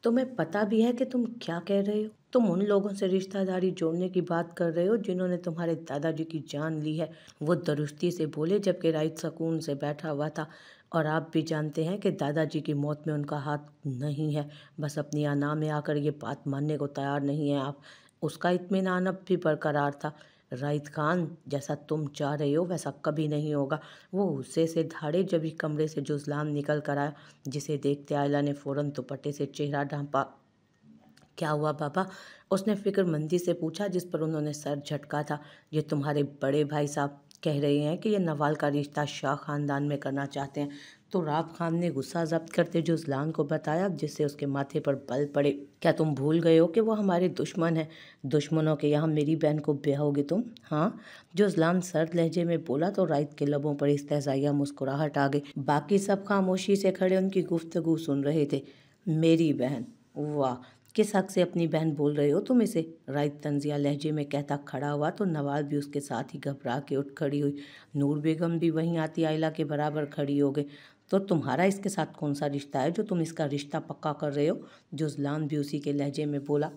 तुम्हें पता भी है कि तुम क्या कह रहे हो? तुम उन लोगों से रिश्तेदारी जोड़ने की बात कर रहे हो जिन्होंने तुम्हारे दादाजी की जान ली है। वो दुरुस्ती से बोले जबकि राइट सुकून से बैठा हुआ था। और आप भी जानते हैं कि दादाजी की मौत में उनका हाथ नहीं है। बस अपनी अना में आकर ये बात मानने को तैयार नहीं है आप। उसका इत्मीनान अब भी बरकरार था। राइट खान, जैसा तुम चाह रहे हो वैसा कभी नहीं होगा। वो गुस्से से धाड़े जब ही कमरे से जुजलान निकल कर आया, जिसे देखते आयला ने फौरन दुपट्टे से चेहरा ढांपा। क्या हुआ पापा? उसने फिक्रमंदी से पूछा, जिस पर उन्होंने सर झटका था। ये तुम्हारे बड़े भाई साहब कह रहे हैं कि ये नवाल का रिश्ता शाह खानदान में करना चाहते हैं। तो राब खान ने गुस्सा जब्त करते जुजलान को बताया, जिससे उसके माथे पर बल पड़े। क्या तुम भूल गए हो कि वो हमारे दुश्मन हैं? दुश्मनों के यहाँ मेरी बहन को ब्याहोगे तुम? हाँ, जुजलान सर्द लहजे में बोला तो राइत के लबों पर इस्तेज़ाइया मुस्कुराहट आ गई। बाकी सब खामोशी से खड़े उनकी गुफ्तगू सुन रहे थे। मेरी बहन? वाह, किस हक से अपनी बहन बोल रहे हो तुम इसे? राइत तंजिया लहजे में कहता खड़ा हुआ तो नवाल भी उसके साथ ही घबरा के उठ खड़ी हुई। नूर बेगम भी वहीं आती आयला के बराबर खड़ी हो गई। तो तुम्हारा इसके साथ कौन सा रिश्ता है जो तुम इसका रिश्ता पक्का कर रहे हो? जुजलान भी उसी के लहजे में बोला।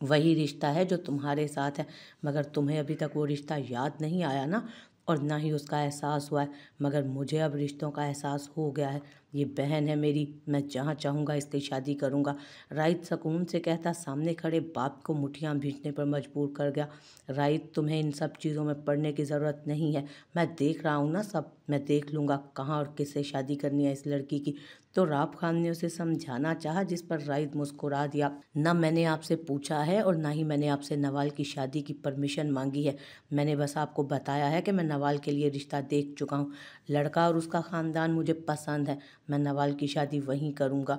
वही रिश्ता है जो तुम्हारे साथ है, मगर तुम्हें अभी तक वो रिश्ता याद नहीं आया ना, और ना ही उसका एहसास हुआ है। मगर मुझे अब रिश्तों का एहसास हो गया है। ये बहन है मेरी, मैं जहाँ चाहूँगा इसकी शादी करूँगा। राइत सुकून से कहता सामने खड़े बाप को मुठियाँ भींचने पर मजबूर कर गया। राइत, तुम्हें इन सब चीज़ों में पड़ने की ज़रूरत नहीं है। मैं देख रहा हूँ ना सब, मैं देख लूँगा कहाँ और किससे शादी करनी है इस लड़की की। तो राब खान ने उसे समझाना चाहा, जिस पर राइत मुस्कुरा दिया। न मैंने आपसे पूछा है और ना ही मैंने आपसे नवाल की शादी की परमिशन मांगी है। मैंने बस आपको बताया है कि मैं नवाल के लिए रिश्ता देख चुका हूँ। लड़का और उसका ख़ानदान मुझे पसंद है। मैं नवाल की शादी वहीं करूँगा।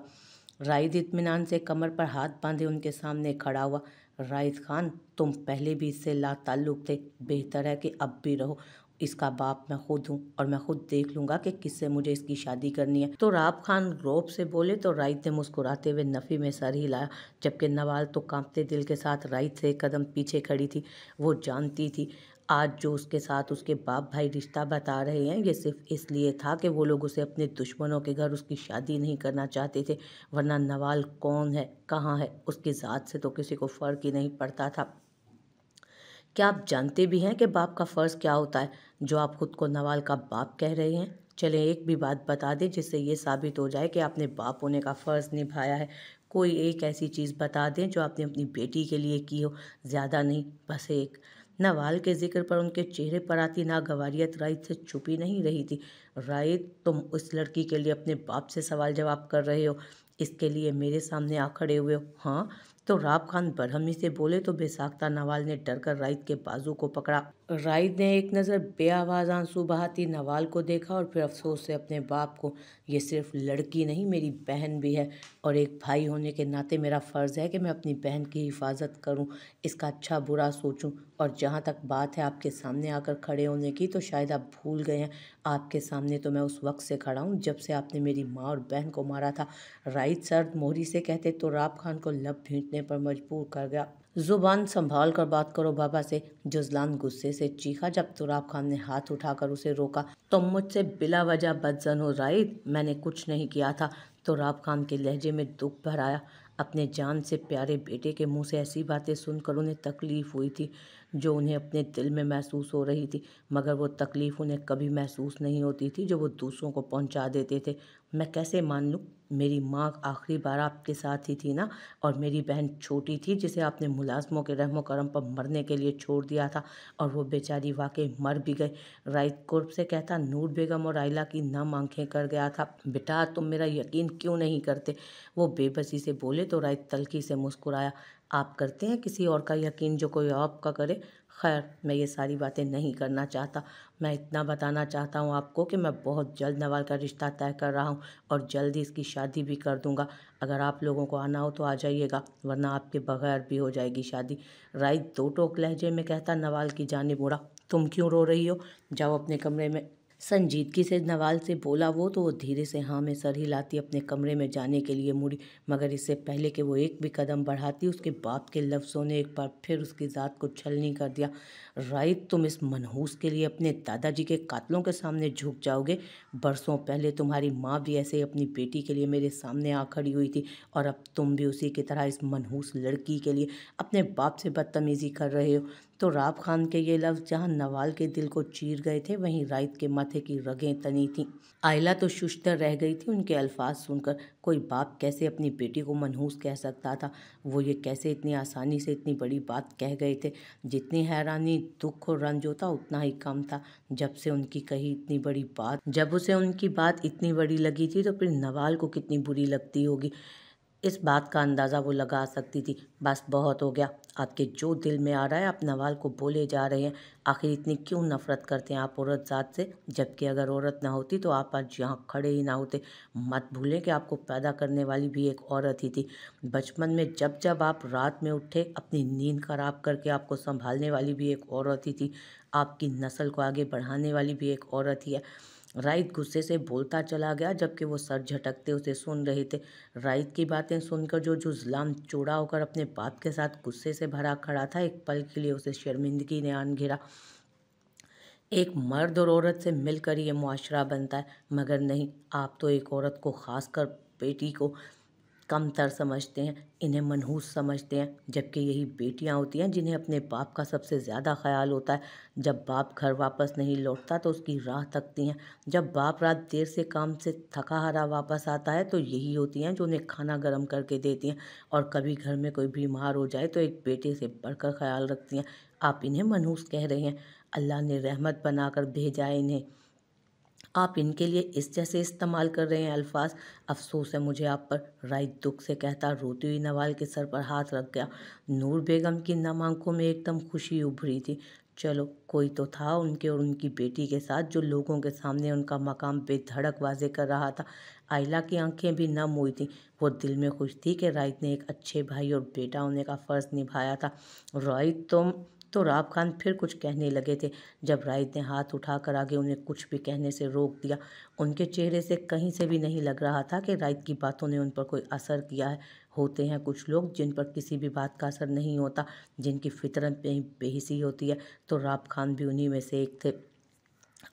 राइत इत्मीनान से कमर पर हाथ बांधे उनके सामने खड़ा हुआ। राइत खान, तुम पहले भी इससे लाताल्लुक थे, बेहतर है कि अब भी रहो। इसका बाप मैं खुद हूँ और मैं खुद देख लूँगा कि किससे मुझे इसकी शादी करनी है। तो राब खान रौब से बोले तो राइत ने मुस्कुराते हुए नफ़ी में सर हिलाया, जबकि नवाल तो कांपते दिल के साथ राइत से एक कदम पीछे खड़ी थी। वो जानती थी आज जो उसके साथ उसके बाप भाई रिश्ता बता रहे हैं, ये सिर्फ इसलिए था कि वो लोग उसे अपने दुश्मनों के घर उसकी शादी नहीं करना चाहते थे। वरना नवाल कौन है, कहाँ है, उसकी ज़ात से तो किसी को फ़र्क ही नहीं पड़ता था। क्या आप जानते भी हैं कि बाप का फ़र्ज़ क्या होता है, जो आप खुद को नवाल का बाप कह रहे हैं? चलें एक भी बात बता दें जिससे ये साबित हो जाए कि आपने बाप होने का फ़र्ज़ निभाया है। कोई एक ऐसी चीज़ बता दें जो आपने अपनी बेटी के लिए की हो, ज़्यादा नहीं, बस एक। नवाल के ज़िक्र पर उनके चेहरे पर आती नागवारियत राइत से छुपी नहीं रही थी। राइत, तुम उस लड़की के लिए अपने बाप से सवाल जवाब कर रहे हो, इसके लिए मेरे सामने आ खड़े हुए हो? हाँ। तो राब खान बरहमी से बोले तो बेसाख्ता नवाल ने डरकर राइत के बाजू को पकड़ा। राइत ने एक नज़र बेआवाज़ आंसू बहाती नवाल को देखा और फिर अफसोस से अपने बाप को। ये सिर्फ लड़की नहीं, मेरी बहन भी है, और एक भाई होने के नाते मेरा फ़र्ज़ है कि मैं अपनी बहन की हिफाजत करूं, इसका अच्छा बुरा सोचूं। और जहां तक बात है आपके सामने आकर खड़े होने की, तो शायद आप भूल गए हैं, आपके सामने तो मैं उस वक्त से खड़ा हूं जब से आपने मेरी माँ और बहन को मारा था। राइत सर्द मोहरी से कहते तो राब खान को लब भींचने पर मजबूर कर गया। जुबान संभाल कर बात करो बाबा से, जुजलान गुस्से से चीखा, जब तुराब खान ने हाथ उठाकर उसे रोका। तुम मुझसे बिला वजह बदजन हो राइत, मैंने कुछ नहीं किया था। तुराब खान के लहजे में दुख भर आया। अपने जान से प्यारे बेटे के मुंह से ऐसी बातें सुनकर उन्हें तकलीफ हुई थी जो उन्हें अपने दिल में महसूस हो रही थी, मगर वो तकलीफ उन्हें कभी महसूस नहीं होती थी जो वो दूसरों को पहुंचा देते थे। मैं कैसे मान लूँ? मेरी माँ आखिरी बार आपके साथ ही थी ना, और मेरी बहन छोटी थी जिसे आपने मुलाजमों के रहमो करम पर मरने के लिए छोड़ दिया था, और वो बेचारी वाकई मर भी गई। राइत कुर्ब से कहता नूर बेगम और आयला की नम आंखें कर गया था। बेटा, तुम मेरा यकीन क्यों नहीं करते? वो बेबसी से बोले तो राइत तल्खी से मुस्कुराया। आप करते हैं किसी और का यकीन जो कोई आपका करे? खैर, मैं ये सारी बातें नहीं करना चाहता। मैं इतना बताना चाहता हूँ आपको कि मैं बहुत जल्द नवाल का रिश्ता तय कर रहा हूँ और जल्द ही इसकी शादी भी कर दूंगा। अगर आप लोगों को आना हो तो आ जाइएगा, वरना आपके बगैर भी हो जाएगी शादी। राइत दो टोक लहजे में कहता नवाल की जानिब मुड़ा। तुम क्यों रो रही हो? जाओ अपने कमरे में। संजीदगी से नवाल से बोला वो धीरे से हाँ में सर हिलाती अपने कमरे में जाने के लिए मुड़ी, मगर इससे पहले कि वो एक भी कदम बढ़ाती उसके बाप के लफ्ज़ों ने एक बार फिर उसकी ज़ात को छलनी कर दिया। राइट, तुम इस मनहूस के लिए अपने दादाजी के कातलों के सामने झुक जाओगे? बरसों पहले तुम्हारी माँ भी ऐसे ही अपनी बेटी के लिए मेरे सामने आ खड़ी हुई थी, और अब तुम भी उसी की तरह इस मनहूस लड़की के लिए अपने बाप से बदतमीज़ी कर रहे हो। तो राब खान के ये लफ्ज़ जहाँ नवाल के दिल को चीर गए थे, वहीं राइट के माथे की रगें तनी थीं। आयला तो शुश्तर रह गई थी उनके अल्फाज सुनकर। कोई बाप कैसे अपनी बेटी को मनहूस कह सकता था? वो ये कैसे इतनी आसानी से इतनी बड़ी बात कह गए थे? जितनी हैरानी, दुख और रंज होता उतना ही कम था। जब से उनकी कही इतनी बड़ी बात, जब उसे उनकी बात इतनी बड़ी लगी थी, तो फिर नवाल को कितनी बुरी लगती होगी, इस बात का अंदाज़ा वो लगा सकती थी। बस बहुत हो गया, आपके जो दिल में आ रहा है आप नवाल को बोले जा रहे हैं। आखिर इतनी क्यों नफ़रत करते हैं आप औरत ज़ात से? जबकि अगर औरत ना होती तो आप आज यहाँ खड़े ही ना होते। मत भूलें कि आपको पैदा करने वाली भी एक औरत ही थी। बचपन में जब जब आप रात में उठे, अपनी नींद खराब करके आपको संभालने वाली भी एक औरत ही थी। आपकी नस्ल को आगे बढ़ाने वाली भी एक औरत ही है। राइट गुस्से से बोलता चला गया, जबकि वो सर झटकते उसे सुन रहे थे। राइट की बातें सुनकर जो जुज़लान चौड़ा होकर अपने बाप के साथ गुस्से से भरा खड़ा था, एक पल के लिए उसे शर्मिंदगी ने आन घिरा। एक मर्द और औरत से मिलकर ये मुआशरा बनता है, मगर नहीं, आप तो एक औरत को, खासकर बेटी को, कमतर समझते हैं, इन्हें मनहूस समझते हैं। जबकि यही बेटियां होती हैं जिन्हें अपने बाप का सबसे ज़्यादा ख्याल होता है। जब बाप घर वापस नहीं लौटता तो उसकी राह तकती हैं। जब बाप रात देर से काम से थका हारा वापस आता है तो यही होती हैं जो उन्हें खाना गर्म करके देती हैं, और कभी घर में कोई बीमार हो जाए तो एक बेटे से बढ़कर ख्याल रखती हैं। आप इन्हें मनहूस कह रहे हैं? अल्लाह ने रहमत बनाकर भेजा है इन्हें, आप इनके लिए इस जैसे इस्तेमाल कर रहे हैं अल्फाज। अफसोस है मुझे आप पर, राइट दुख से कहता रोती हुई नवाल के सर पर हाथ रख गया। नूर बेगम की नम आंखों में एकदम खुशी उभरी थी। चलो, कोई तो था उनके और उनकी बेटी के साथ जो लोगों के सामने उनका मकाम बेधड़क वाजे कर रहा था। आयला की आंखें भी नम हुई थीं। वो दिल में खुश थी कि राइट ने एक अच्छे भाई और बेटा होने का फ़र्ज़ निभाया था। राइट, तुम तो राब खान फिर कुछ कहने लगे थे, जब राइट ने हाथ उठाकर आगे उन्हें कुछ भी कहने से रोक दिया। उनके चेहरे से कहीं से भी नहीं लग रहा था कि राइट की बातों ने उन पर कोई असर किया है। होते हैं कुछ लोग जिन पर किसी भी बात का असर नहीं होता, जिनकी फितरत में ही बेहिसी होती है, तो राब खान भी उन्हीं में से एक थे।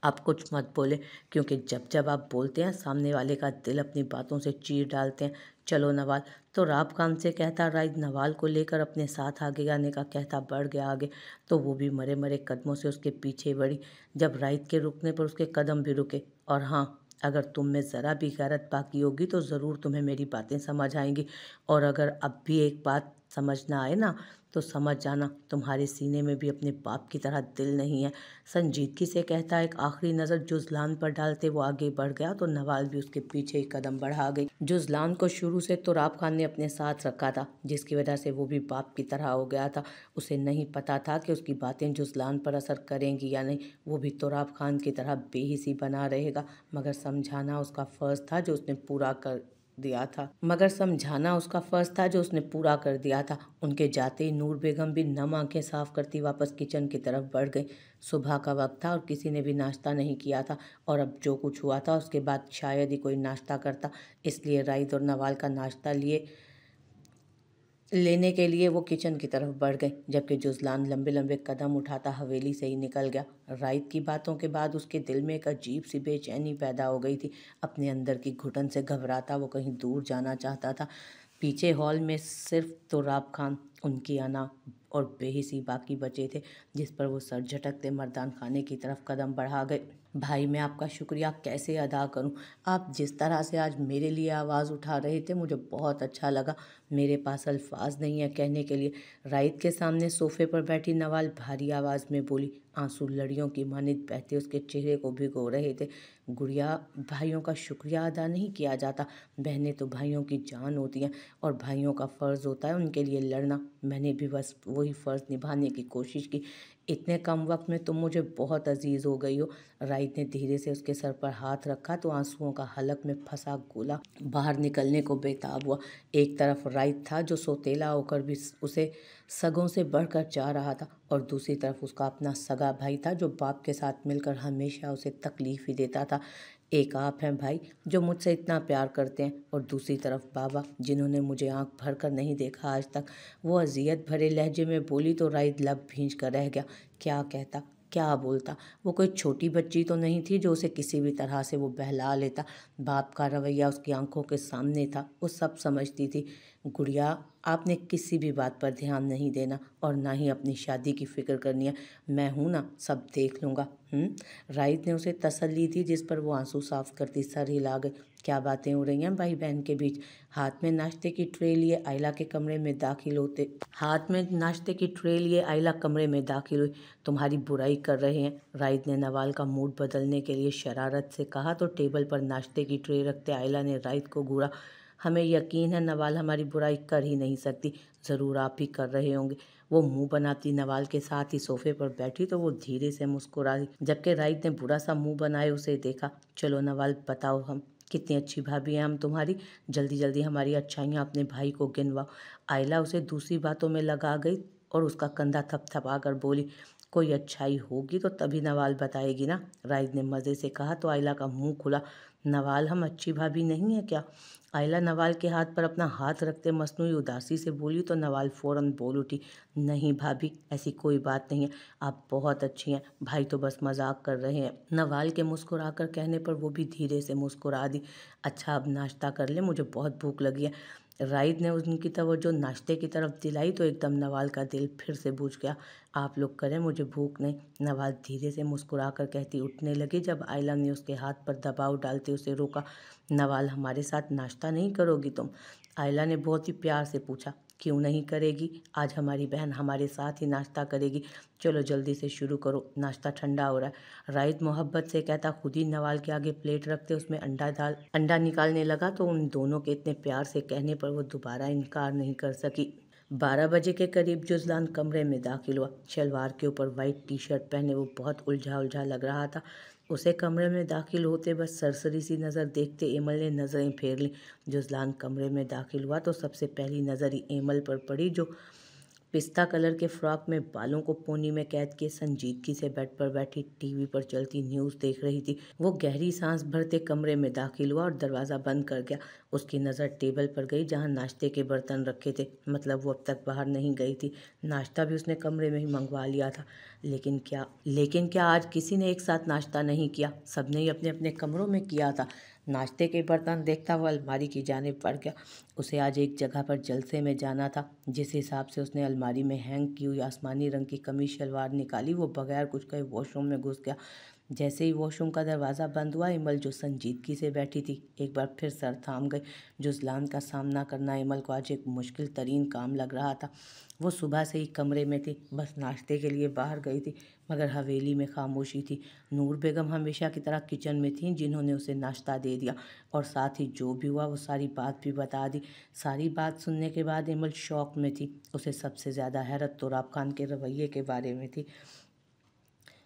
आप कुछ मत बोले, क्योंकि जब जब आप बोलते हैं सामने वाले का दिल अपनी बातों से चीर डालते हैं। चलो नवाल, तो राब खान से कहता राइट नवाल को लेकर अपने साथ आगे आने का कहता बढ़ गया आगे, तो वो भी मरे मरे कदमों से उसके पीछे बढ़ी। जब राइट के रुकने पर उसके कदम भी रुके। और हाँ, अगर तुम में ज़रा भी गैरत बाकी होगी तो ज़रूर तुम्हें मेरी बातें समझ आएंगी, और अगर अब भी एक बात समझ ना आए ना, तो समझ जाना तुम्हारे सीने में भी अपने बाप की तरह दिल नहीं है। संजीदगी से कहता एक आखिरी नज़र जुज़लान पर डालते वो आगे बढ़ गया, तो नवाल भी उसके पीछे ही कदम बढ़ा गई। जुज़लान को शुरू से तो राब खान ने अपने साथ रखा था, जिसकी वजह से वो भी बाप की तरह हो गया था। उसे नहीं पता था कि उसकी बातें जुज़लान पर असर करेंगी या नहीं। वो भी तो राब खान की तरह बेहिसी बना रहेगा, मगर समझाना उसका फ़र्ज़ था जो उसने पूरा कर दिया था। उनके जाते ही नूर बेगम भी नम आंखें साफ करती वापस किचन की तरफ बढ़ गई। सुबह का वक्त था और किसी ने भी नाश्ता नहीं किया था, और अब जो कुछ हुआ था उसके बाद शायद ही कोई नाश्ता करता। इसलिए राइद और नवाल का नाश्ता लेने के लिए वो किचन की तरफ बढ़ गई, जबकि जुज़लान लंबे लंबे कदम उठाता हवेली से ही निकल गया। राइद की बातों के बाद उसके दिल में एक अजीब सी बेचैनी पैदा हो गई थी। अपने अंदर की घुटन से घबराता वो कहीं दूर जाना चाहता था। पीछे हॉल में सिर्फ तो राब खान, उनकी अना और बेहिसी बाकी बचे थे, जिस पर वो सर झटकते मर्दान खाने की तरफ कदम बढ़ा गए। भाई, मैं आपका शुक्रिया कैसे अदा करूं? आप जिस तरह से आज मेरे लिए आवाज़ उठा रहे थे मुझे बहुत अच्छा लगा। मेरे पास अल्फाज नहीं है कहने के लिए। राइद के सामने सोफे पर बैठी नवाल भारी आवाज़ में बोली। आंसू लड़ियों की मानित बहते उसके चेहरे को भिगो रहे थे। गुड़िया, भाइयों का शुक्रिया अदा नहीं किया जाता। बहनें तो भाइयों की जान होती हैं, और भाइयों का फ़र्ज़ होता है उनके लिए लड़ना। मैंने भी बस वही फ़र्ज़ निभाने की कोशिश की। इतने कम वक़्त में तुम मुझे बहुत अज़ीज़ हो गई हो। राइट ने धीरे से उसके सर पर हाथ रखा तो आंसुओं का हलक में फंसा गोला बाहर निकलने को बेताब हुआ। एक तरफ राइट था जो सौतेला होकर भी उसे सगों से बढ़कर चाह रहा था, और दूसरी तरफ उसका अपना सगा भाई था जो बाप के साथ मिलकर हमेशा उसे तकलीफ़ ही देता था। एक आप हैं भाई जो मुझसे इतना प्यार करते हैं, और दूसरी तरफ बाबा जिन्होंने मुझे आंख भर कर नहीं देखा आज तक। वो अजियत भरे लहजे में बोली तो राइट लब भींच कर रह गया। क्या कहता, क्या बोलता। वो कोई छोटी बच्ची तो नहीं थी जो उसे किसी भी तरह से वो बहला लेता। बाप का रवैया उसकी आंखों के सामने था, वो सब समझती थी। गुड़िया, आपने किसी भी बात पर ध्यान नहीं देना और ना ही अपनी शादी की फ़िक्र करनी है। मैं हूँ ना, सब देख लूँगा। राइट ने उसे तसल्ली दी, जिस पर वो आंसू साफ करती सर हिला गई। क्या बातें हो रही हैं भाई बहन के बीच। हाथ में नाश्ते की ट्रे लिए आयला के कमरे में दाखिल होते हाथ में नाश्ते की ट्रे लिए आयला कमरे में दाखिल हुई। तुम्हारी बुराई कर रहे हैं, राइट ने नवाल का मूड बदलने के लिए शरारत से कहा तो टेबल पर नाश्ते की ट्रे रखते आयला ने राइट को घूरा। हमें यकीन है नवाल हमारी बुराई कर ही नहीं सकती, ज़रूर आप ही कर रहे होंगे। वो मुंह बनाती नवाल के साथ ही सोफे पर बैठी तो वो धीरे से मुस्कुराई, जबकि राइट ने बुरा सा मुंह बनाए उसे देखा। चलो नवाल, बताओ हम कितनी अच्छी भाभी हैं हम तुम्हारी। जल्दी जल्दी हमारी अच्छाइयाँ अपने भाई को गिनवाओ। आयला उसे दूसरी बातों में लगा गई और उसका कंधा थपथपा कर बोली, कोई अच्छाई होगी तो तभी नवाल बताएगी ना। राइट ने मज़े से कहा तो आयला का मुंह खुला। नवाल, हम अच्छी भाभी नहीं है क्या। आयला नवाल के हाथ पर अपना हाथ रखते मसनूई उदासी से बोली तो नवाल फ़ौरन बोल उठी, नहीं भाभी, ऐसी कोई बात नहीं है, आप बहुत अच्छी हैं, भाई तो बस मजाक कर रहे हैं। नवाल के मुस्कुराकर कहने पर वो भी धीरे से मुस्कुरा दी। अच्छा, अब नाश्ता कर ले, मुझे बहुत भूख लगी है। राइड ने उनकी तवज्जो नाश्ते की तरफ दिलाई तो एकदम नवाल का दिल फिर से बुझ गया। आप लोग करें, मुझे भूख नहीं। नवाल धीरे से मुस्कुराकर कहती उठने लगी जब आयला ने उसके हाथ पर दबाव डालते उसे रोका। नवाल, हमारे साथ नाश्ता नहीं करोगी तुम। आयला ने बहुत ही प्यार से पूछा। क्यों नहीं करेगी, आज हमारी बहन हमारे साथ ही नाश्ता करेगी। चलो जल्दी से शुरू करो, नाश्ता ठंडा हो रहा है। राइड मोहब्बत से कहता खुद ही नवाल के आगे प्लेट रखते उसमें अंडा निकालने लगा तो उन दोनों के इतने प्यार से कहने पर वो दोबारा इनकार नहीं कर सकी। 12 बजे के करीब जुजलान कमरे में दाखिल हुआ। शलवार के ऊपर वाइट टी शर्ट पहने वो बहुत उलझा उलझा लग रहा था। उसे कमरे में दाखिल होते बस सरसरी सी नज़र देखते एमल ने नज़रें फेर लीं। जुजलान कमरे में दाखिल हुआ तो सबसे पहली नज़र ही एमल पर पड़ी, जो पिस्ता कलर के फ्रॉक में बालों को पोनी में कैद किए संजीदगी से बेड पर बैठी टीवी पर चलती न्यूज़ देख रही थी। वो गहरी सांस भरते कमरे में दाखिल हुआ और दरवाज़ा बंद कर गया। उसकी नज़र टेबल पर गई जहां नाश्ते के बर्तन रखे थे, मतलब वो अब तक बाहर नहीं गई थी। नाश्ता भी उसने कमरे में ही मंगवा लिया था। लेकिन क्या आज किसी ने एक साथ नाश्ता नहीं किया, सबने ही अपने अपने कमरों में किया था। नाश्ते के बर्तन देखता हुआ अलमारी की जानिब बढ़ गया। उसे आज एक जगह पर जलसे में जाना था। जिस हिसाब से उसने अलमारी में हैंग की हुई आसमानी रंग की कमीज शलवार निकाली, वो बगैर कुछ कहे वॉशरूम में घुस गया। जैसे ही वॉशरूम का दरवाज़ा बंद हुआ, इमल जो संजीदगी से बैठी थी एक बार फिर सर थाम गई। जुजलान का सामना करना इमल को आज एक मुश्किल तरीन काम लग रहा था। वो सुबह से ही कमरे में थी, बस नाश्ते के लिए बाहर गई थी, मगर हवेली में खामोशी थी। नूर बेगम हमेशा की तरह किचन में थी, जिन्होंने उसे नाश्ता दे दिया और साथ ही जो भी हुआ वो सारी बात भी बता दी। सारी बात सुनने के बाद इमल शौक में थी। उसे सबसे ज़्यादा हैरत तो राब खान के रवैये के बारे में थी,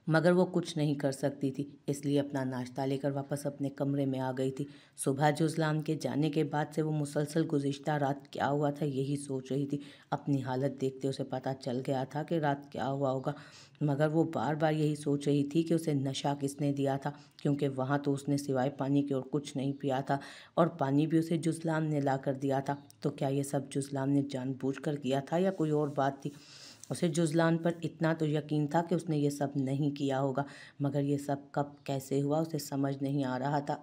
मगर वो कुछ नहीं कर सकती थी, इसलिए अपना नाश्ता लेकर वापस अपने कमरे में आ गई थी। सुबह जुजलान के जाने के बाद से वो मुसलसल गुज़िश्ता रात क्या हुआ था यही सोच रही थी। अपनी हालत देखते उसे पता चल गया था कि रात क्या हुआ होगा, मगर वो बार बार यही सोच रही थी कि उसे नशा किसने दिया था, क्योंकि वहाँ तो उसने सिवाय पानी के और कुछ नहीं पिया था, और पानी भी उसे जुजलान ने ला कर दिया था। तो क्या ये सब जुजलान ने जानबूझकर किया था या कोई और बात थी। उसे जुजलान पर इतना तो यकीन था कि उसने ये सब नहीं किया होगा, मगर ये सब कब कैसे हुआ उसे समझ नहीं आ रहा था।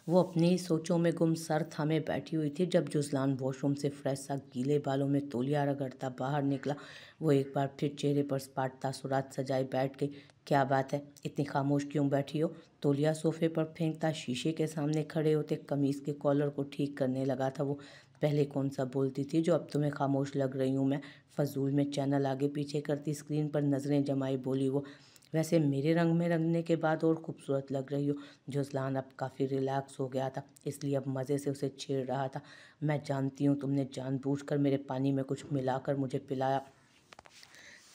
वो अपनी ही सोचों में गुम सर थामे बैठी हुई थी जब जुजलान वॉशरूम से फ्रेश सा गीले बालों में तौलिया रगड़ता बाहर निकला। वो एक बार फिर चेहरे पर सपाटता सुराग सजाए बैठ गई। क्या बात है, इतनी खामोश क्यों बैठी हो। तौलिया सोफे पर फेंकता शीशे के सामने खड़े होते कमीज़ के कॉलर को ठीक करने लगा था वो। पहले कौन सा बोलती थी जो अब तुम्हें खामोश लग रही हूँ मैं। फजूल में चैनल आगे पीछे करती स्क्रीन पर नज़रें जमाई बोली वो। वैसे मेरे रंग में रंगने के बाद और खूबसूरत लग रही हो। जुज़लान अब काफ़ी रिलैक्स हो गया था, इसलिए अब मज़े से उसे छेड़ रहा था। मैं जानती हूँ तुमने जानबूझकर मेरे पानी में कुछ मिलाकर मुझे पिलाया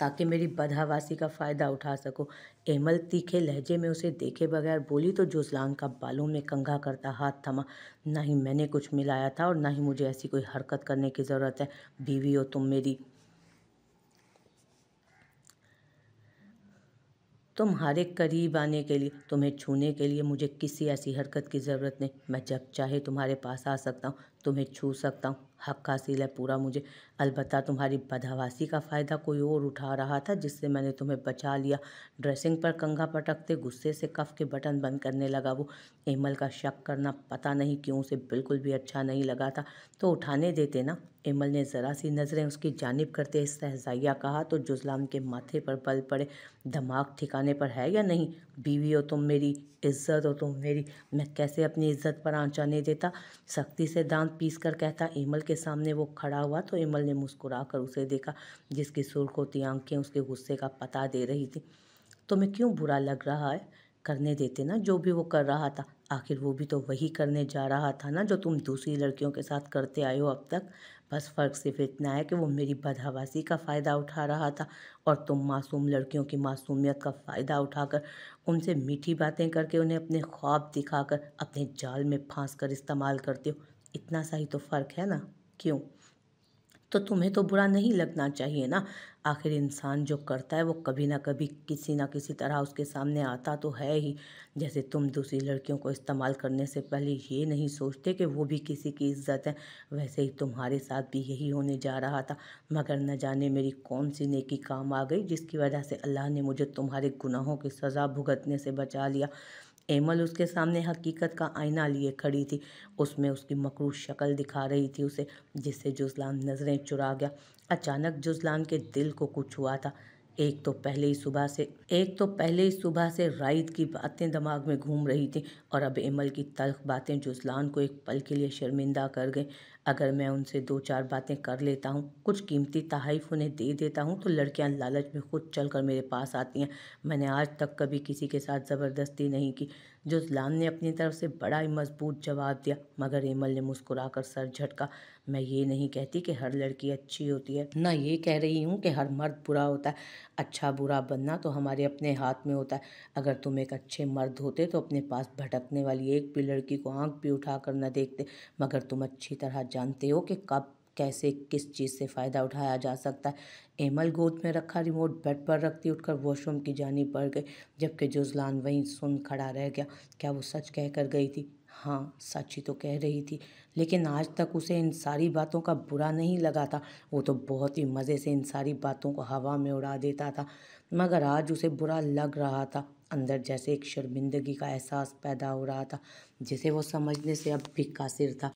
ताकि मेरी बदहवासी का फ़ायदा उठा सको। एमल तीखे लहजे में उसे देखे बगैर बोली तो जुज़लान का बालों में कंघा करता हाथ थमा। ना ही मैंने कुछ मिलाया था और ना ही मुझे ऐसी कोई हरकत करने की ज़रूरत है। बीवी हो तुम मेरी। तुम्हारे करीब आने के लिए, तुम्हें छूने के लिए मुझे किसी ऐसी हरकत की ज़रूरत नहीं। मैं जब चाहे तुम्हारे पास आ सकता हूँ, तुम्हें छू सकता हूँ। हक हासिल है पूरा मुझे। अलबत्ता तुम्हारी बदहवासी का फ़ायदा कोई और उठा रहा था जिससे मैंने तुम्हें बचा लिया। ड्रेसिंग पर कंघा पटकते गुस्से से कफ के बटन बंद करने लगा वो। एमल का शक करना पता नहीं क्यों उसे बिल्कुल भी अच्छा नहीं लगा था। तो उठाने देते ना। एमल ने ज़रा सी नज़रें उसकी जानिब करते सहज़ाइया कहा तो जुज़लान के माथे पर बल पड़े। दिमाग ठिकाने पर है या नहीं? बीवी हो तुम मेरी, इज्जत हो तुम मेरी। मैं कैसे अपनी इज्जत पर आँच आने देता? सख्ती से दांत पीस कर कहता। एमल के सामने वो खड़ा हुआ तो एमल ने मुस्कुरा कर उसे देखा, जिसकी सुर्ख होती आंखें उसके गुस्से का पता दे रही थी। तुम्हें क्यों बुरा लग रहा है? करने देते ना जो भी वो कर रहा था। आखिर वो भी तो वही करने जा रहा था ना जो तुम दूसरी लड़कियों के साथ करते आए हो अब तक। बस फ़र्क सिर्फ इतना है कि वो मेरी बदहवासी का फ़ायदा उठा रहा था और तुम मासूम लड़कियों की मासूमियत का फ़ायदा उठाकर उनसे मीठी बातें करके उन्हें अपने ख्वाब दिखाकर अपने जाल में फांस कर इस्तेमाल करते हो। इतना सा ही तो फ़र्क है ना? क्यों? तो तुम्हें तो बुरा नहीं लगना चाहिए ना। आखिर इंसान जो करता है वो कभी ना कभी किसी ना किसी तरह उसके सामने आता तो है ही। जैसे तुम दूसरी लड़कियों को इस्तेमाल करने से पहले ये नहीं सोचते कि वो भी किसी की इज्जत है, वैसे ही तुम्हारे साथ भी यही होने जा रहा था। मगर न जाने मेरी कौन सी नेकी काम आ गई जिसकी वजह से अल्लाह ने मुझे तुम्हारे गुनाहों की सज़ा भुगतने से बचा लिया। एमल उसके सामने हकीकत का आईना लिए खड़ी थी। उसमें उसकी मकरूह शक्ल दिखा रही थी उसे, जिससे जुज़लान नज़रें चुरा गया। अचानक जुज़लान के दिल को कुछ हुआ था। एक तो पहले ही सुबह से राइद की बातें दिमाग में घूम रही थी और अब एमल की तल्ख बातें जुज़लान को एक पल के लिए शर्मिंदा कर गईं। अगर मैं उनसे दो चार बातें कर लेता हूँ, कुछ कीमती तोहफ़े उन्हें दे देता हूँ तो लड़कियाँ लालच में खुद चलकर मेरे पास आती हैं। मैंने आज तक कभी किसी के साथ ज़बरदस्ती नहीं की। जुज़लान ने अपनी तरफ से बड़ा ही मजबूत जवाब दिया, मगर एमल ने मुस्कुराकर सर झटका। मैं ये नहीं कहती कि हर लड़की अच्छी होती है, ना ये कह रही हूँ कि हर मर्द बुरा होता है। अच्छा बुरा बनना तो हमारे अपने हाथ में होता है। अगर तुम एक अच्छे मर्द होते तो अपने पास भटकने वाली एक भी लड़की को आंख भी उठाकर न देखते। मगर तुम अच्छी तरह जानते हो कि कब कैसे किस चीज़ से फ़ायदा उठाया जा सकता है। एमल गोद में रखा रिमोट बेड पर रखती उठकर वॉशरूम की जानिब बढ़ गई, जबकि जुज़लान वहीं सुन खड़ा रह गया। क्या वो सच कह कर गई थी? हाँ, सच ही तो कह रही थी। लेकिन आज तक उसे इन सारी बातों का बुरा नहीं लगा था। वो तो बहुत ही मज़े से इन सारी बातों को हवा में उड़ा देता था। मगर आज उसे बुरा लग रहा था। अंदर जैसे एक शर्मिंदगी का एहसास पैदा हो रहा था, जिसे वो समझने से अब भी कासिर था।